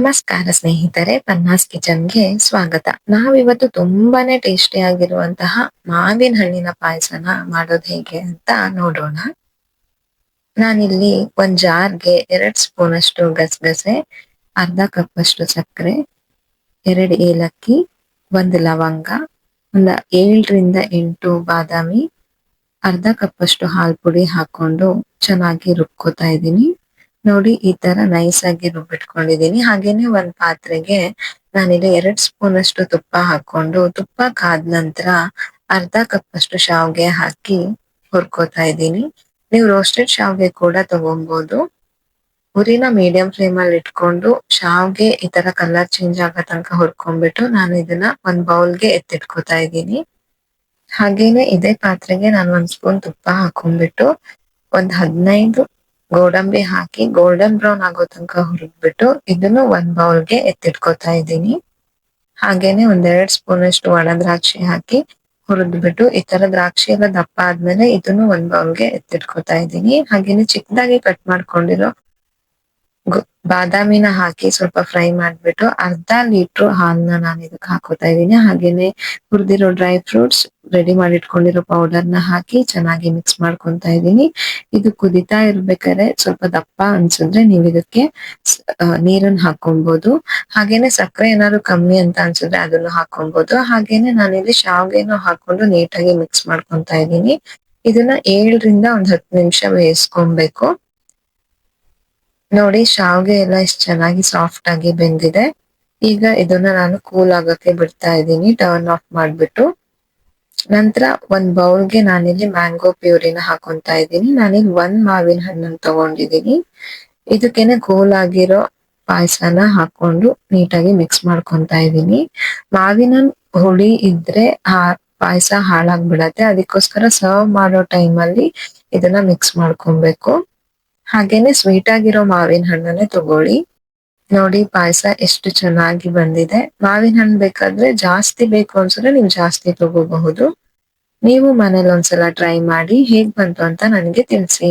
ನಮಸ್ಕಾರ ಸ್ನೇಹಿತರೆ, ಪನ್ನಾಸ್ ಕಿಚನ್‌ಗೆ ಸ್ವಾಗತ. ನಾವಿವತ್ತು ತುಂಬಾನೇ ಟೇಸ್ಟಿ ಆಗಿರುವಂತಹ ಮಾವಿನ ಹಣ್ಣಿನ ಪಾಯಸನ ಮಾಡೋದು ಹೇಗೆ ಅಂತ ನೋಡೋಣ. ನಾನಿಲ್ಲಿ ಒಂದ್ ಜಾರ್‌ಗೆ 2 ಸ್ಪೂನ್ ಅಷ್ಟು ಗಸಗಸೆ, ಅರ್ಧ ಕಪ್ ಅಷ್ಟು ಸಕ್ಕರೆ, 2 ಏಲಕ್ಕಿ, 1 ಲವಂಗ, ಒಂದ 7 ರಿಂದ 8 ಬಾದಾಮಿ, ಅರ್ಧ ಕಪ್ ಅಷ್ಟು ಹಾಲ್ ಪುಡಿ ಹಾಕೊಂಡು ಚೆನ್ನಾಗಿ ರುಬ್ಕೋತಾ ಇದ್ದೀನಿ. ನೋಡಿ ಈ ತರ ನೈಸ್ ಆಗಿ ರುಬ್ಬಿಟ್ಕೊಂಡಿದೀನಿ. ಹಾಗೇನೆ ಒಂದ್ ಪಾತ್ರೆಗೆ ನಾನಿಲ್ಲಿ 2 ಸ್ಪೂನ್ ಅಷ್ಟು ತುಪ್ಪ ಹಾಕೊಂಡು, ತುಪ್ಪ ಕಾದ ನಂತರ ಅರ್ಧ ಕಪ್ ಅಷ್ಟು ಶಾವ್ಗೆ ಹಾಕಿ ಹುರ್ಕೋತಾ ಇದ್ದೀನಿ. ನೀವು ರೋಸ್ಟೆಡ್ ಶಾವ್ಗೆ ಕೂಡ ತಗೊಬಹುದು. ಉರಿನ ಮೀಡಿಯಂ ಫ್ಲೇಮ್ ಅಲ್ಲಿ ಇಟ್ಕೊಂಡು ಶಾವ್ಗೆ ಈ ತರ ಕಲರ್ ಚೇಂಜ್ ಆಗೋ ತನಕ ಹುರ್ಕೊಂಡ್ಬಿಟ್ಟು ನಾನು ಇದನ್ನ ಒಂದ್ ಬೌಲ್ಗೆ ಎತ್ತಿಟ್ಕೋತಾ ಇದ್ದೀನಿ. ಹಾಗೇನೆ ಇದೇ ಪಾತ್ರೆಗೆ ನಾನು 1 ಸ್ಪೂನ್ ತುಪ್ಪ ಹಾಕೊಂಡ್ಬಿಟ್ಟು ಒಂದ್ 15 ಗೋಡಂಬಿ ಹಾಕಿ ಗೋಲ್ಡನ್ ಬ್ರೌನ್ ಆಗೋ ತನಕ ಹುರಿದ್ಬಿಟ್ಟು ಇದನ್ನು ಒಂದ್ ಬೌಲ್ಗೆ ಎತ್ತಿಟ್ಕೋತಾ ಇದ್ದೀನಿ. ಹಾಗೇನೆ ಒಂದ್ 2 ಸ್ಪೂನ್ ಅಷ್ಟು ಒಣ ದ್ರಾಕ್ಷಿ ಹಾಕಿ ಹುರಿದ್ಬಿಟ್ಟು ಈ ತರ ದ್ರಾಕ್ಷಿ ಎಲ್ಲ ದಪ್ಪ ಆದ್ಮೇಲೆ ಇದನ್ನು ಒಂದ್ ಬೌಲ್ಗೆ ಎತ್ತಿಟ್ಕೋತಾ ಇದ್ದೀನಿ. ಹಾಗೇನೆ ಚಿಕ್ಕದಾಗಿ ಕಟ್ ಮಾಡ್ಕೊಂಡಿರೋ ಬಾದಾಮಿನ ಹಾಕಿ ಸ್ವಲ್ಪ ಫ್ರೈ ಮಾಡ್ಬಿಟ್ಟು ಅರ್ಧ ಲೀಟ್ರು ಹಾಲ್ನ ನಾನು ಇದಕ್ಕೆ ಹಾಕೋತಾ ಇದ್ದೀನಿ. ಹಾಗೇನೆ ಹುರಿದಿರೋ ಡ್ರೈ ಫ್ರೂಟ್ಸ್, ರೆಡಿ ಮಾಡಿ ಇಟ್ಕೊಂಡಿರೋ ಪೌಡರ್ನ ಹಾಕಿ ಚೆನ್ನಾಗಿ ಮಿಕ್ಸ್ ಮಾಡ್ಕೊಂತಾ ಇದ್ದೀನಿ. ಇದು ಕುದಿತಾ ಇರ್ಬೇಕಾದ್ರೆ ಸ್ವಲ್ಪ ದಪ್ಪ ಅನ್ಸಿದ್ರೆ ನೀವು ಇದಕ್ಕೆ ನೀರನ್ನ ಹಾಕೊಬಹುದು. ಹಾಗೇನೆ ಸಕ್ಕರೆ ಏನಾದ್ರು ಕಮ್ಮಿ ಅಂತ ಅನ್ಸಿದ್ರೆ ಅದನ್ನು ಹಾಕೊಬಹುದು. ಹಾಗೇನೆ ನಾನಿಲ್ಲಿ ಶಾವ್ಗೆನೂ ಹಾಕೊಂಡು ನೀಟಾಗಿ ಮಿಕ್ಸ್ ಮಾಡ್ಕೊಂತಾ ಇದ್ದೀನಿ. ಇದನ್ನ 7 ರಿಂದ ಒಂದ್ 10 ನಿಮಿಷ ಬೇಯಿಸ್ಕೊಬೇಕು. ನೋಡಿ ಶಾವ್ಗೆ ಎಲ್ಲ ಎಷ್ಟು ಚೆನ್ನಾಗಿ ಸಾಫ್ಟ್ ಆಗಿ ಬೆಂದಿದೆ. ಈಗ ಇದನ್ನ ನಾನು ಕೂಲ್ ಆಗಕ್ಕೆ ಬಿಡ್ತಾ ಇದ್ದೀನಿ, ಟರ್ನ್ ಆಫ್ ಮಾಡ್ಬಿಟ್ಟು. ನಂತರ ಒಂದ್ ಬೌಲ್ಗೆ ನಾನಿಲ್ಲಿ ಮ್ಯಾಂಗೋ ಪ್ಯೂರಿನ ಹಾಕೊಂತಾ ಇದ್ದೀನಿ. ನಾನಿಲ್ಲಿ 1 ಮಾವಿನ ಹಣ್ಣನ್ನು ತಗೊಂಡಿದ್ದೀನಿ. ಇದಕ್ಕೇನೆ ಕೂಲ್ ಆಗಿರೋ ಪಾಯಸನ ಹಾಕೊಂಡು ನೀಟಾಗಿ ಮಿಕ್ಸ್ ಮಾಡ್ಕೊಂತಾ ಇದ್ದೀನಿ. ಮಾವಿನ ಹುಳಿ ಇದ್ರೆ ಪಾಯಸ ಹಾಳಾಗ್ಬಿಡತ್ತೆ. ಅದಕ್ಕೋಸ್ಕರ ಸರ್ವ್ ಮಾಡೋ ಟೈಮ್ ಅಲ್ಲಿ ಇದನ್ನ ಮಿಕ್ಸ್ ಮಾಡ್ಕೊಬೇಕು. ಹಾಗೇನೆ ಸ್ವೀಟ್ ಆಗಿರೋ ಮಾವಿನ ಹಣ್ಣನ್ನೇ ತಗೊಳ್ಳಿ. ನೋಡಿ ಪಾಯಸ ಎಷ್ಟು ಚೆನ್ನಾಗಿ ಬಂದಿದೆ. ಮಾವಿನ ಹಣ್ಣು ಬೇಕಾದ್ರೆ ಜಾಸ್ತಿ ಬೇಕು ಅನ್ಸಿದ್ರೆ ನೀವು ಜಾಸ್ತಿ ತಗೋಬಹುದು. ನೀವು ಮನೇಲಿ ಒಂದ್ಸಲ ಟ್ರೈ ಮಾಡಿ ಹೇಗ್ ಬಂತು ಅಂತ ನನಗೆ ತಿಳಿಸಿ.